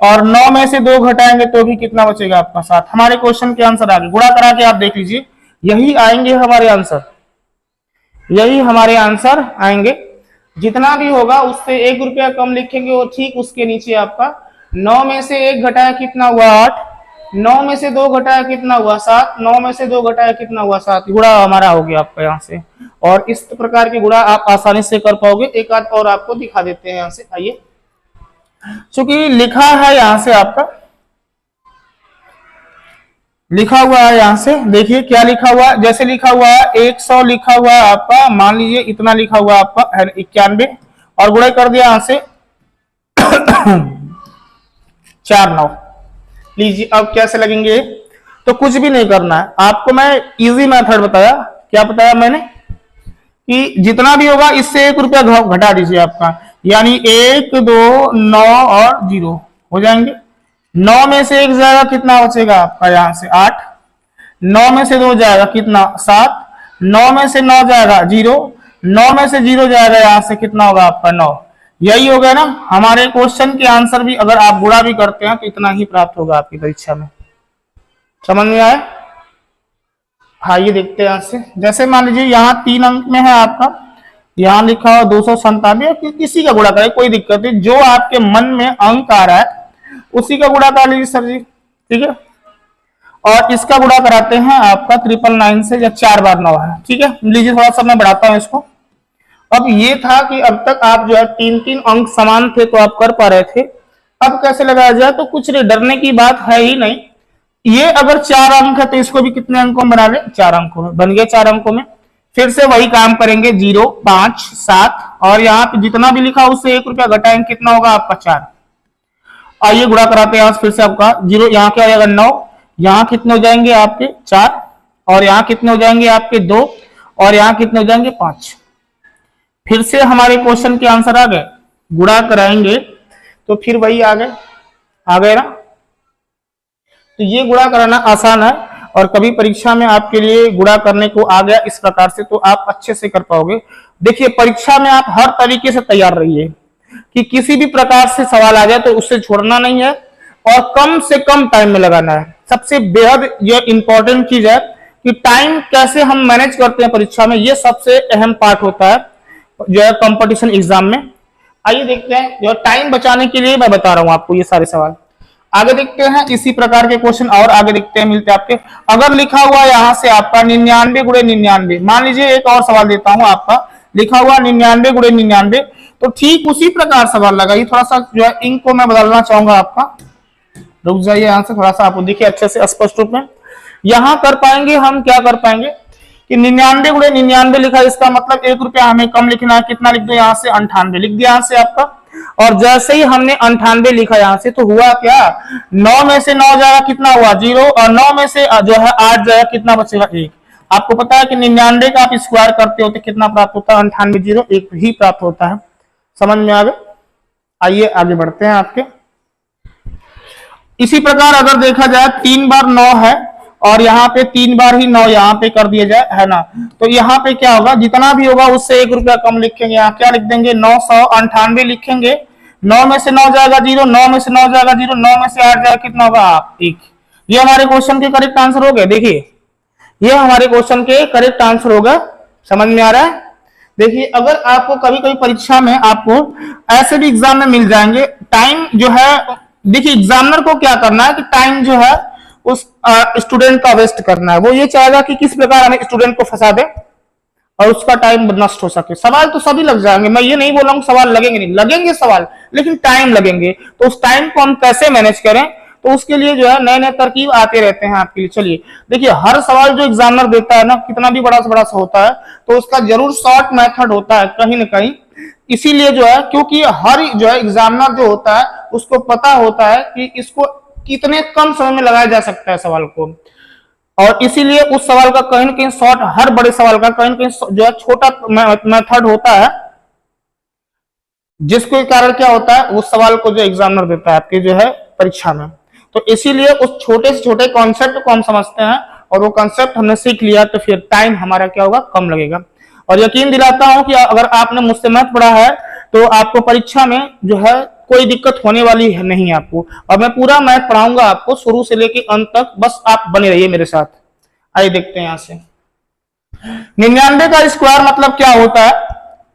और 9 में से 2 घटाएंगे तो भी कितना बचेगा आपका 7। हमारे क्वेश्चन के आंसर आ गए। गुणा करा के आप देख लीजिए, यही आएंगे हमारे आंसर, यही हमारे आंसर आएंगे। जितना भी होगा उससे 1 रुपया कम लिखेंगे और ठीक उसके नीचे आपका 9 में से 1 घटाया कितना हुआ 8, 9 में से 2 घटाया कितना हुआ 7, 9 में से 2 घटाया कितना हुआ 7। गुणा हमारा हो गया आपका यहाँ से, और इस प्रकार के गुणा आप आसानी से कर पाओगे। एक आध और आपको दिखा देते हैं यहाँ से, आइए। चूंकि लिखा है यहाँ से, आपका लिखा हुआ है यहाँ से, देखिए क्या लिखा हुआ है। जैसे लिखा हुआ है 100 लिखा हुआ है आपका, मान लीजिए इतना लिखा हुआ है आपका 91, और गुणा कर दिया यहाँ से 4 9। लीजिए अब कैसे लगेंगे, तो कुछ भी नहीं करना है आपको, मैं इजी मेथड बताया। क्या बताया मैंने कि जितना भी होगा इससे 1 रुपया घटा दीजिए आपका, यानी 1 2 9 और 0 हो जाएंगे। 9 में से 1 जाएगा कितना बचेगा आपका यहाँ से 8, 9 में से 2 जाएगा कितना 7, 9 में से 9 जाएगा 0, 9 में से 0 जाएगा यहाँ से कितना होगा आपका 9। यही हो गया ना हमारे क्वेश्चन के आंसर भी। अगर आप गुणा भी करते हैं तो इतना ही प्राप्त होगा आपकी परीक्षा में। समझ में आया? हाँ, ये देखते हैं यहाँ से। जैसे मान लीजिए यहाँ 3 अंक में है आपका, यहाँ लिखा हुआ 297, किसी का गुणा करें कोई दिक्कत नहीं, जो आपके मन में अंक आ रहा है उसी का गुणा कर लीजिए सर जी, ठीक है। और इसका गुणा कराते हैं आपका 999 से, या 4 बार 9 है, ठीक है। लीजिए थोड़ा सा मैं बढ़ाता हूं इसको। अब ये था कि अब तक आप जो है 3 अंक समान थे तो आप कर पा रहे थे, अब कैसे लगाया जाए, तो कुछ डरने की बात है ही नहीं। ये अगर 4 अंक है तो इसको भी कितने अंकों में बना ले, 4 अंकों में बन गया। 4 अंकों में फिर से वही काम करेंगे, 0 5 7, और यहाँ पे जितना भी लिखा उससे 1 रुपया घटाएंगे कितना होगा आपका 4। आइए गुणा कराते हैं फिर से आपका 0, यहाँ क्या हो जाएगा 9, यहाँ कितने हो जाएंगे आपके 4, और यहाँ कितने हो जाएंगे आपके 2, और यहाँ कितने हो जाएंगे 5। फिर से हमारे क्वेश्चन के आंसर आ गए। गुणा कराएंगे तो फिर वही आ गए ना। तो ये गुणा कराना आसान है, और कभी परीक्षा में आपके लिए गुणा करने को आ गया इस प्रकार से तो आप अच्छे से कर पाओगे। देखिए परीक्षा में आप हर तरीके से तैयार रहिए कि किसी भी प्रकार से सवाल आ जाए तो उससे छोड़ना नहीं है, और कम से कम टाइम में लगाना है। सबसे बेहद यह इंपॉर्टेंट चीज है कि टाइम कैसे हम मैनेज करते हैं परीक्षा में, यह सबसे अहम पार्ट होता है जो है कंपटीशन एग्जाम में। आइए देखते हैं, जो टाइम बचाने के लिए मैं बता रहा हूं आपको ये सारे सवाल। आगे देखते हैं इसी प्रकार के क्वेश्चन, और आगे देखते हैं मिलते हैं आपके। अगर लिखा हुआ यहां से आपका 99 गुणे 99, मान लीजिए एक और सवाल देता हूं आपका, लिखा हुआ 99 गुणे 99, तो ठीक उसी प्रकार सवाल लगाइए। थोड़ा सा जो है इंक को मैं बदलना चाहूंगा आपका, रुक जाइए यहाँ से, थोड़ा सा आपको दिखे अच्छे से स्पष्ट रूप में। यहां कर पाएंगे हम, क्या कर पाएंगे कि 99 गुणे 99 लिखा, इसका मतलब 1 रुपया हमें कम लिखना है। कितना लिख दो यहाँ से 98 लिख दिया यहाँ से आपका, और जैसे ही हमने 98 लिखा यहाँ से तो हुआ क्या, 9 में से 9 जाएगा कितना हुआ 0, और 9 में से जो है 8 जाएगा कितना बचेगा 1। आपको पता है कि 99 का आप स्क्वायर करते हो तो कितना प्राप्त होता है 98, 0 1 ही प्राप्त होता है। समझ में आ गए? आइए आगे बढ़ते हैं आपके। इसी प्रकार अगर देखा जाए 3 बार 9 है और यहाँ पे 3 बार ही 9 यहाँ पे कर दिया जाए, है ना। तो यहाँ पे क्या होगा, जितना भी होगा उससे 1 रुपया कम लिखेंगे। यहाँ क्या लिख देंगे, 998 लिखेंगे। 9 में से 9 जाएगा 0, 9 में से 9 जाएगा 0, 9 में से 8 जाएगा, कितना होगा 1। ये हमारे क्वेश्चन के करेक्ट आंसर हो गए। देखिए ये हमारे क्वेश्चन के करेक्ट आंसर होगा। समझ में आ रहा है। देखिए अगर आपको कभी कभी परीक्षा में आपको ऐसे भी एग्जाम में मिल जाएंगे, टाइम जो है, देखिए एग्जामिनर को क्या करना है कि टाइम जो है उस स्टूडेंट का वेस्ट करना है। वो ये चाहेगा कि किस प्रकार हमें स्टूडेंट को फंसा दे और उसका टाइम नष्ट हो सके। सवाल तो सभी लग जाएंगे, मैं ये नहीं बोल रहा हूँ सवाल लगेंगे नहीं, लगेंगे सवाल, लेकिन टाइम लगेंगे। तो उस टाइम को हम कैसे मैनेज करें, तो उसके लिए जो है नए नए तरकीब आते रहते हैं आपके लिए। चलिए देखिए, हर सवाल जो एग्जामिनर देता है ना, कितना भी बड़ा से बड़ा सा होता है, तो उसका जरूर शॉर्ट मेथड होता है कहीं ना कहीं। इसीलिए जो है, क्योंकि हर जो है एग्जामिनर जो होता है उसको पता होता है कि इसको कितने कम समय में लगाया जा सकता है सवाल को, और इसीलिए उस सवाल का कहीं ना कहीं शॉर्ट, हर बड़े सवाल का कहीं ना कहीं जो है छोटा मेथड होता है, जिसके कारण क्या होता है उस सवाल को जो एग्जामिनर देता है आपके जो है परीक्षा में। तो इसीलिए उस छोटे से छोटे कॉन्सेप्ट को हम समझते हैं, और वो कॉन्सेप्ट हमने सीख लिया तो फिर टाइम हमारा क्या होगा, कम लगेगा। और यकीन दिलाता हूं कि अगर आपने मुझसे मैथ पढ़ा है तो आपको परीक्षा में जो है कोई दिक्कत होने वाली है नहीं आपको। और मैं पूरा मैथ पढ़ाऊंगा आपको शुरू से लेके अंत तक, बस आप बने रहिए मेरे साथ। आइए देखते हैं यहां से। 99 का स्क्वायर मतलब क्या होता है,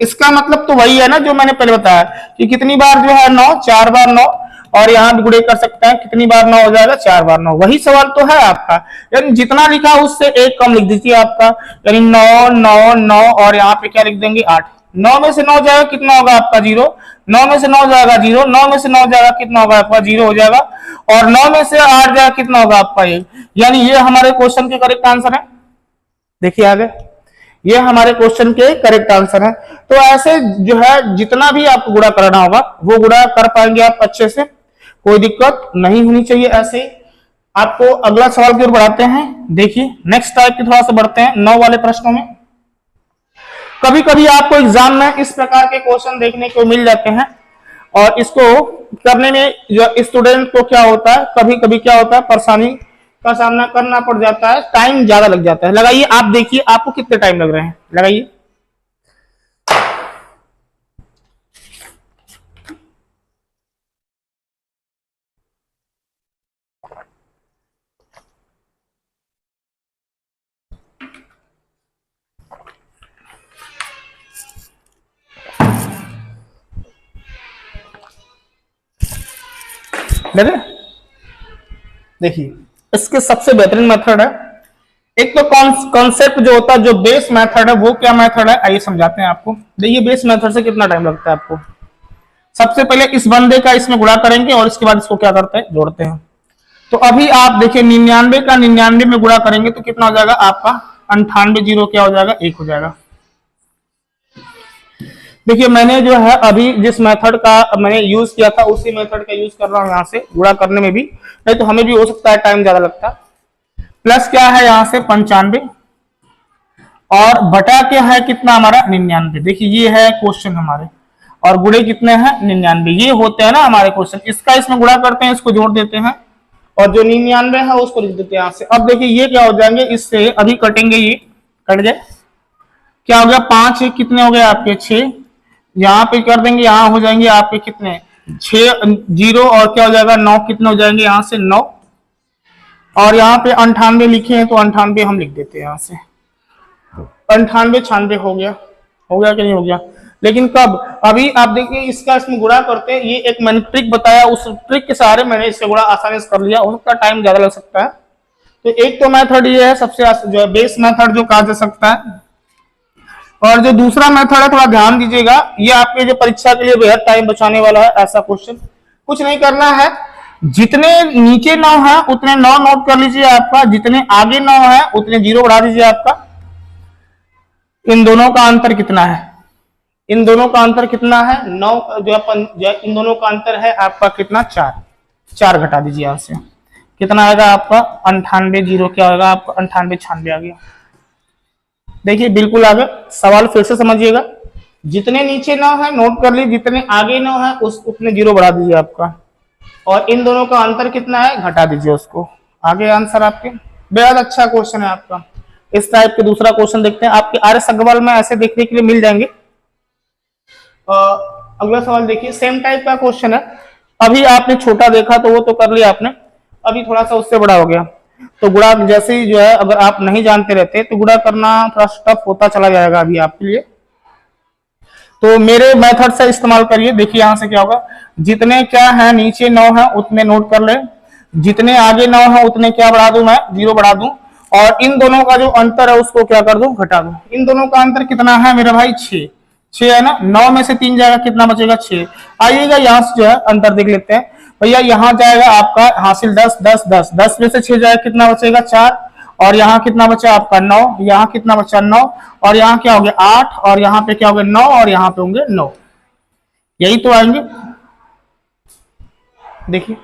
इसका मतलब तो वही है ना जो मैंने पहले बताया कि कितनी बार जो है 9, 4 बार 9, और यहाँ भी गुणे कर सकते हैं, कितनी बार 9 हो जाएगा, 4 बार 9। वही सवाल तो है आपका, यानी जितना लिखा उससे 1 कम लिख दीजिए आपका, यानी 9 9 9, और यहाँ पे क्या लिख देंगे 8। 9 में से 9 जाएगा कितना होगा आपका 0, 9 में से 9 जाएगा 0, 9 में से 9 जाएगा कितना होगा आपका 0 हो जाएगा, और 9 में से 8 जाएगा कितना होगा आपका 1। यानी ये हमारे क्वेश्चन के करेक्ट आंसर है। देखिए आगे, ये हमारे क्वेश्चन के करेक्ट आंसर है। तो ऐसे जो है जितना भी आपको गुणा करना होगा वो गुणा कर पाएंगे आप अच्छे से, कोई दिक्कत नहीं होनी चाहिए। ऐसे ही आपको अगला सवाल की ओर बढ़ाते हैं। देखिए नेक्स्ट टाइप की थोड़ा सा बढ़ते हैं 9 वाले प्रश्नों में। कभी कभी आपको एग्जाम में इस प्रकार के क्वेश्चन देखने को मिल जाते हैं, और इसको करने में जो स्टूडेंट को क्या होता है, कभी कभी क्या होता है परेशानी का सामना करना पड़ जाता है, टाइम ज्यादा लग जाता है। लगाइए, आप देखिए आपको कितने टाइम लग रहे हैं, लगाइए। देखिए इसके सबसे बेहतरीन मेथड है, एक तो कॉन्सेप्ट जो होता है, जो बेस मेथड है, वो क्या मेथड है आइए समझाते हैं आपको। देखिए बेस मेथड से कितना टाइम लगता है आपको। सबसे पहले इस बंदे का इसमें गुणा करेंगे और इसके बाद इसको क्या करते हैं, जोड़ते हैं। तो अभी आप देखिए 99 का 99 में गुणा करेंगे तो कितना हो जाएगा आपका 98, 0 क्या हो जाएगा 1 हो जाएगा। देखिए मैंने जो है अभी जिस मेथड का मैंने यूज किया था उसी मेथड का यूज कर रहा हूं यहाँ से गुणा करने में भी, नहीं तो हमें भी हो सकता है टाइम ज्यादा लगता। प्लस क्या है यहाँ से 95, और बटा क्या है कितना हमारा 99। देखिए ये है क्वेश्चन हमारे, और गुणे कितने हैं 99, ये होते हैं ना हमारे क्वेश्चन। इसका इसमें गुणा करते हैं, इसको जोड़ देते हैं, और जो 99 है उसको लिख देते हैं यहाँ से। अब देखिए ये क्या हो जाएंगे, इससे अभी कटेंगे, ये कट जाए, क्या हो गया 5 कितने हो गए आपके 6, यहाँ पे कर देंगे, यहाँ हो जाएंगे आपके कितने 6 0, और क्या हो जाएगा 9 कितने हो जाएंगे यहाँ से 9, और यहाँ पे 98 लिखे हैं तो 98 हम लिख देते हैं यहाँ से। 98 96 हो गया कि नहीं हो गया। लेकिन कब, अभी आप देखिए इसका इसमें गुणा करते हैं, ये एक मैंने ट्रिक बताया, उस ट्रिक के सहारे मैंने इससे गुणा आसानी से कर लिया, उसका टाइम ज्यादा लग सकता है। तो एक तो मेथड ये है सबसे जो है बेस मेथड जो कहा जा सकता है, और जो दूसरा मेथड है थोड़ा ध्यान दीजिएगा, ये आपके जो परीक्षा के लिए बेहद टाइम बचाने वाला है। ऐसा क्वेश्चन कुछ नहीं करना है, जितने नीचे 9 है उतने 9 नोट कर लीजिए आपका, जितने आगे 9 है उतने 0 बढ़ा दीजिए आपका। इन दोनों का अंतर कितना है, इन दोनों का अंतर कितना है 9, जो इन दोनों का अंतर है आपका कितना 4 घटा दीजिए यहाँ से, कितना आएगा आपका 98, 0 क्या होगा आपका 98 96 आ गया। देखिए बिल्कुल आगे सवाल फिर से समझिएगा, जितने नीचे 9 है नोट कर लीजिए, जितने आगे 9 है उतने 0 बढ़ा दीजिए आपका, और इन दोनों का अंतर कितना है घटा दीजिए उसको। आगे आंसर आपके बेहद अच्छा क्वेश्चन है आपका। इस टाइप के दूसरा क्वेश्चन देखते हैं, आपके आर्य सग्रवाल में ऐसे देखने के लिए मिल जाएंगे। अगला सवाल देखिए, सेम टाइप का क्वेश्चन है। अभी आपने छोटा देखा तो वो तो कर लिया आपने, अभी थोड़ा सा उससे बड़ा हो गया। तो गुणा जैसे ही जो है, अगर आप नहीं जानते रहते तो गुणा करना थोड़ा टफ होता चला जाएगा अभी आपके लिए। तो मेरे मेथड से इस्तेमाल करिए। देखिए यहां से क्या होगा, जितने क्या है नीचे 9 है उतने नोट कर ले, जितने आगे 9 है उतने क्या बढ़ा दूं मैं, 0 बढ़ा दूं, और इन दोनों का जो अंतर है उसको क्या कर दूं, घटा दूं। इन दोनों का अंतर कितना है मेरे भाई, 6 6 है ना, 9 में से 3 जाएगा, कितना बचेगा 6। आइएगा यहाँ से जो है अंतर देख लेते हैं भैया। यहाँ जाएगा आपका हासिल 10 10 10 10 में से 6 जाएगा, कितना बचेगा 4, और यहाँ कितना बचा आपका 9, यहाँ कितना बचा 9, और यहाँ क्या हो गया 8, और यहाँ पे क्या हो गया 9, और यहाँ पे होंगे 9। यही तो आएंगे। देखिए,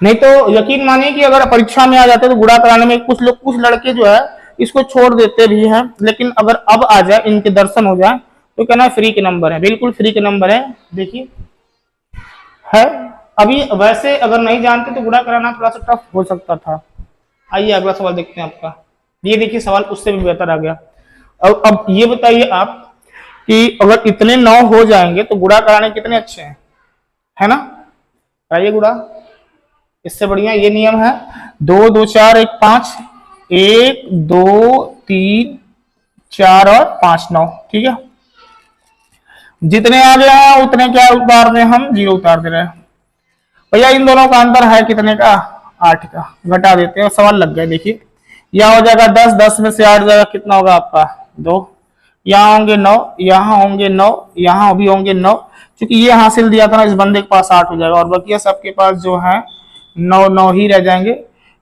नहीं तो यकीन मानिए कि अगर परीक्षा में आ जाते तो गुणा कराने में कुछ लोग, कुछ लड़के जो है इसको छोड़ देते भी हैं, लेकिन अगर अब आ जाए, इनके दर्शन हो जाए तो कहना फ्री के नंबर है, बिल्कुल फ्री के नंबर है। देखिए है, अभी वैसे अगर नहीं जानते तो गुणा कराना थोड़ा सा टफ हो सकता था। आइए अगला सवाल देखते हैं आपका। ये देखिए सवाल उससे भी बेहतर आ गया। अब ये बताइए आप कि अगर इतने 9 हो जाएंगे तो गुणा कराने कितने अच्छे हैं, है ना। आइए गुणा, इससे बढ़िया ये नियम है, 2 2 4 1 5, 1 2 3 4 और 5 9, ठीक है। जितने आगे हैं उतने क्या उतार रहे हम, 0 उतार दे रहे हैं। भैया इन दोनों का अंतर है कितने का, 8 का, घटा देते हैं, सवाल लग गए। देखिए यहाँ हो जाएगा 10, 10 में से 8 जाएगा, कितना होगा आपका 2, यहाँ होंगे 9, यहाँ होंगे 9, यहाँ भी होंगे 9। क्योंकि ये हासिल दिया था ना, इस बंदे के पास 8 हो जाएगा, और बाकी सबके पास जो है 9 9 ही रह जाएंगे,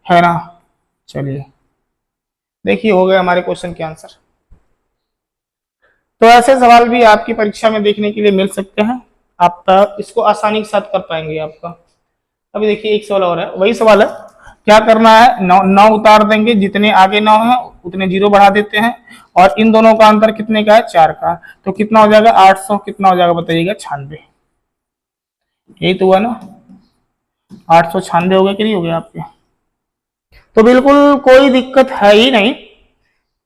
है ना। चलिए देखिए हो गए हमारे क्वेश्चन के आंसर। तो ऐसे सवाल भी आपकी परीक्षा में देखने के लिए मिल सकते हैं, आप इसको आसानी के साथ कर पाएंगे आपका। अभी देखिए एक सवाल और है, वही सवाल है, क्या करना है, 9 उतार देंगे, जितने आगे 9 है उतने 0 बढ़ा देते हैं, और इन दोनों का अंतर कितने का है, 4 का। तो कितना हो जाएगा 800, कितना हो जाएगा बताइएगा 96। यही तो हुआ ना, 896 हो गया कि नहीं हो गया आपके। तो बिल्कुल कोई दिक्कत है ही नहीं,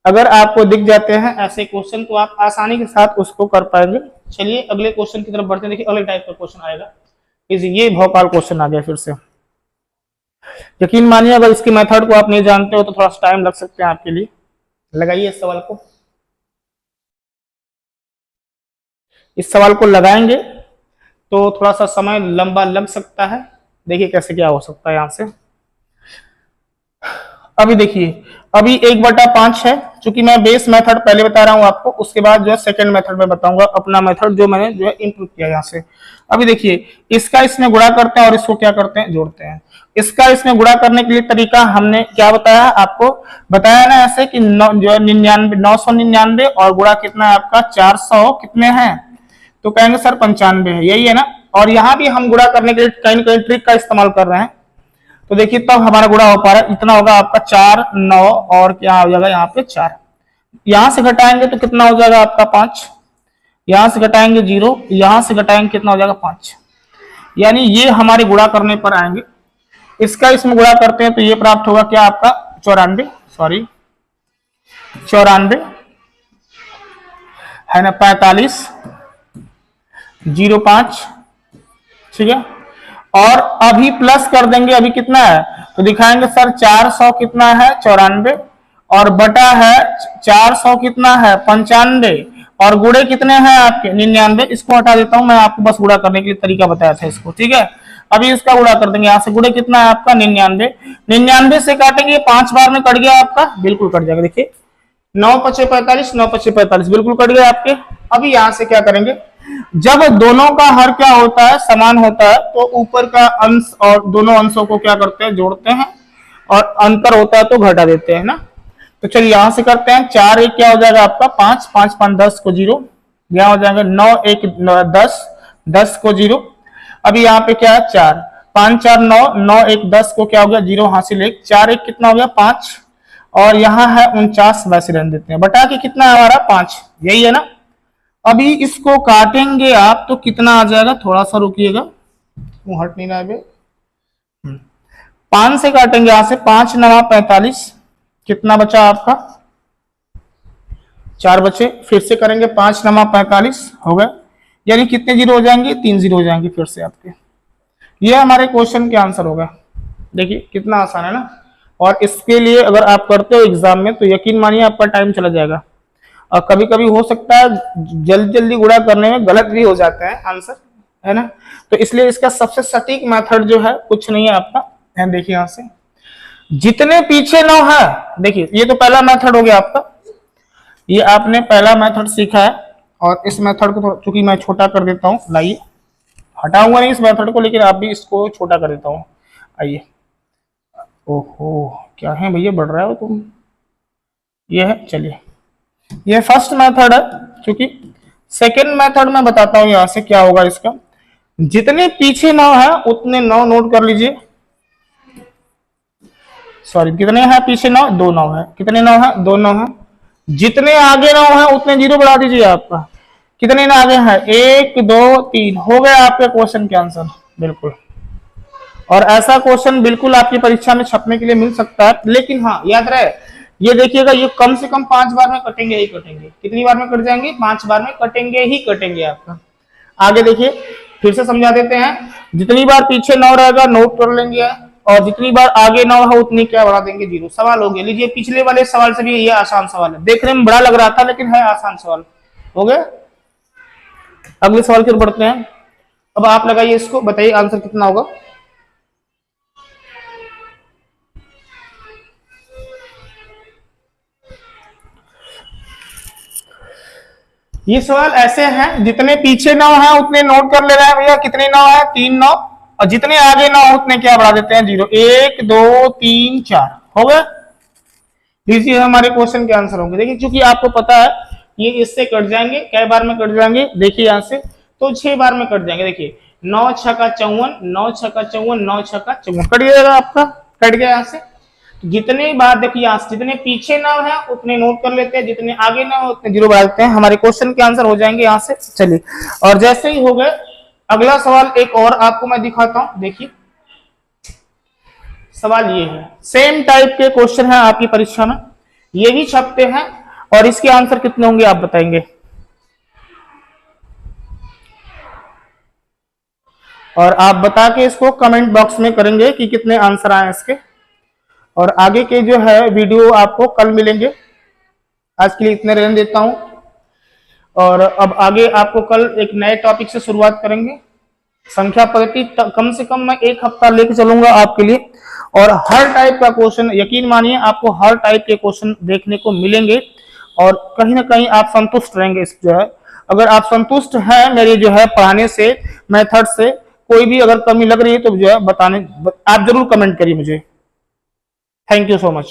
अगर आपको दिख जाते हैं ऐसे क्वेश्चन तो आप आसानी के साथ उसको कर पाएंगे। चलिए अगले क्वेश्चन की तरफ बढ़ते हैं। देखिए अगले टाइप का क्वेश्चन आएगा, ये भौकाल क्वेश्चन आ गया फिर से। यकीन मानिए अगर इसकी मेथड को आप नहीं जानते हो तो थोड़ा सा टाइम लग सकते हैं आपके लिए। लगाइए इस सवाल को, इस सवाल को लगाएंगे तो थोड़ा सा समय लंबा लग सकता है। देखिए कैसे क्या हो सकता है यहां से। अभी देखिए, अभी 1/5 है, चूंकि मैं बेस मेथड पहले बता रहा हूं आपको, उसके बाद जो है सेकंड मेथड में बताऊंगा अपना मेथड जो मैंने जो है इंप्रूव किया यहाँ से। अभी देखिए इसका इसमें गुणा करते हैं और इसको क्या करते हैं, जोड़ते हैं। इसका इसमें गुणा करने के लिए तरीका हमने क्या बताया आपको, बताया ना ऐसे कि जो है 999 और गुणा कितना है आपका 400 कितने हैं, तो कहेंगे सर 95 है, यही है ना। और यहाँ भी हम गुणा करने के लिए कहीं न कहीं ट्रिक का इस्तेमाल कर रहे हैं। तो देखिए तब हमारा गुणा हो पा रहा है, इतना होगा आपका 4 9 और क्या हो जाएगा यहाँ पे 4, यहां से घटाएंगे तो कितना हो जाएगा आपका 5, यहां से घटाएंगे 0, यहां से घटाएंगे कितना हो जाएगा 5, यानी ये हमारे गुणा करने पर आएंगे। इसका इसमें गुणा करते हैं तो ये प्राप्त होगा क्या आपका 94, सॉरी 94 है ना, 45 05, ठीक है। और अभी प्लस कर देंगे, अभी कितना है तो दिखाएंगे सर 400 कितना है 94, और बटा है 400 कितना है 95, और गुणे कितने हैं आपके 99। इसको हटा देता हूं मैं, आपको बस गुणा करने के लिए तरीका बताया था इसको, ठीक है। अभी इसका गुणा कर देंगे, यहाँ से गुणे कितना है आपका 99, 99 से काटेंगे 5 बार में कट गया आपका, बिल्कुल कट जाएगा। देखिए 9 5 45, 9 5 45 बिल्कुल कट गया आपके। अभी यहां से क्या करेंगे, जब दोनों का हर क्या होता है समान होता है तो ऊपर का अंश और दोनों अंशों को क्या करते हैं जोड़ते हैं, और अंतर होता है तो घटा देते हैं ना। तो चलिए यहां से करते हैं, 4 1 क्या हो जाएगा आपका 5, 5 5 10 को 0, यहां हो जाएगा 9 1 10 10 को 0। अभी यहाँ पे क्या है 4 5 4 9 9 1 10 को क्या हो गया 0 हासिल 1, 4 1 कितना हो गया 5, और यहाँ है 49, वैसे रहने देते हैं, बटा के कितना है हमारा 5, यही है ना। अभी इसको काटेंगे आप तो कितना आ जाएगा, थोड़ा सा रुकिएगा, वो हट नहीं रहा है। 5 से काटेंगे यहां से, 5 9 45, कितना बचा आपका 4 बचे। फिर से करेंगे 5 9 45 हो गए, यानी कितने जीरो हो जाएंगे 3 जीरो हो जाएंगे फिर से आपके। ये हमारे क्वेश्चन के आंसर होगा। देखिए कितना आसान है ना। और इसके लिए अगर आप करते हो एग्जाम में तो यकीन मानिए आपका टाइम चला जाएगा। और कभी कभी हो सकता है जल्दी जल्दी गुणा करने में गलत भी हो जाता है आंसर, है ना। तो इसलिए इसका सबसे सटीक मेथड जो है कुछ नहीं है आपका, है देखिए यहां से जितने पीछे 9 है, देखिए ये तो पहला मेथड हो गया आपका, ये आपने पहला मेथड सीखा है। और इस मेथड को चूंकि मैं छोटा कर देता हूं, लाइए हटाऊंगा नहीं इस मेथड को, लेकिन आप भी इसको छोटा कर देता हूं। आइए, ओहो क्या है भैया बढ़ रहा हो तुम, ये है, चलिए ये फर्स्ट मेथड है। क्योंकि सेकेंड मेथड में बताता हूं यहां से क्या होगा इसका। जितने पीछे 9 है उतने 9 नोट कर लीजिए, सॉरी कितने हैं पीछे 9, 2 9 है, कितने 9 है 2 9 है। जितने आगे 9 है उतने जीरो बढ़ा दीजिए आपका, कितने ना आगे है 1 2 3, हो गया आपके क्वेश्चन के आंसर बिल्कुल। और ऐसा क्वेश्चन बिल्कुल आपकी परीक्षा में छपने के लिए मिल सकता है, लेकिन हाँ याद रहे ये देखिएगा ये कम से कम 5 बार में कटेंगे ही कटेंगे। कितनी बार में कट जाएंगे 5 बार में कटेंगे ही कटेंगे आपका। आगे देखिए फिर से समझा देते हैं, जितनी बार पीछे 9 रहेगा नोट कर लेंगे, और जितनी बार आगे 9 है उतनी क्या बढ़ा देंगे जीरो। सवाल हो गया। लीजिए पिछले वाले सवाल से भी ये आसान सवाल है, देखने में बड़ा लग रहा था लेकिन है आसान सवाल, हो गया। अगले सवाल की ओर बढ़ते हैं। अब आप लगाइए इसको, बताइए आंसर कितना होगा। ये सवाल ऐसे हैं, जितने पीछे 9 है उतने नोट कर ले रहे हैं भैया, कितने 9 है 3 9, और जितने आगे 9 है उतने क्या बढ़ा देते हैं जीरो, 1 2 3 4, हो गया। लीजिए हमारे क्वेश्चन के आंसर होंगे। देखिए चूंकि आपको पता है ये इससे कट जाएंगे, कै बार में कट जाएंगे, देखिए यहां से तो 6 बार में कट जाएंगे। देखिए 9 छक्का 54, 9 छक्का 54, 9 छक्का 54, कट जाएगा आपका, कट गया यहां से। जितने बार देखिए यहां से जितने पीछे 9 है उतने नोट कर लेते हैं, जितने आगे 9 है उतने जीरो बढ़ा देते हैं, हमारे क्वेश्चन के आंसर हो जाएंगे यहां से। चलिए और जैसे ही हो गए अगला सवाल एक और आपको मैं दिखाता हूं। देखिए सवाल ये है, सेम टाइप के क्वेश्चन है आपकी परीक्षा में, ये भी छपते हैं, और इसके आंसर कितने होंगे आप बताएंगे। और आप बता के इसको कमेंट बॉक्स में करेंगे कि कितने आंसर आए इसके। और आगे के जो है वीडियो आपको कल मिलेंगे। आज के लिए इतने रहने देता हूं, और अब आगे आपको कल एक नए टॉपिक से शुरुआत करेंगे, संख्या पद्धति। कम से कम मैं 1 हफ्ता लेके चलूंगा आपके लिए, और हर टाइप का क्वेश्चन, यकीन मानिए आपको हर टाइप के क्वेश्चन देखने को मिलेंगे, और कहीं ना कहीं आप संतुष्ट रहेंगे इस जो है। अगर आप संतुष्ट हैं मेरे जो है पढ़ाने से, मेथड से, कोई भी अगर कमी लग रही है तो जो है बताने, आप जरूर कमेंट करिए मुझे। Thank you so much.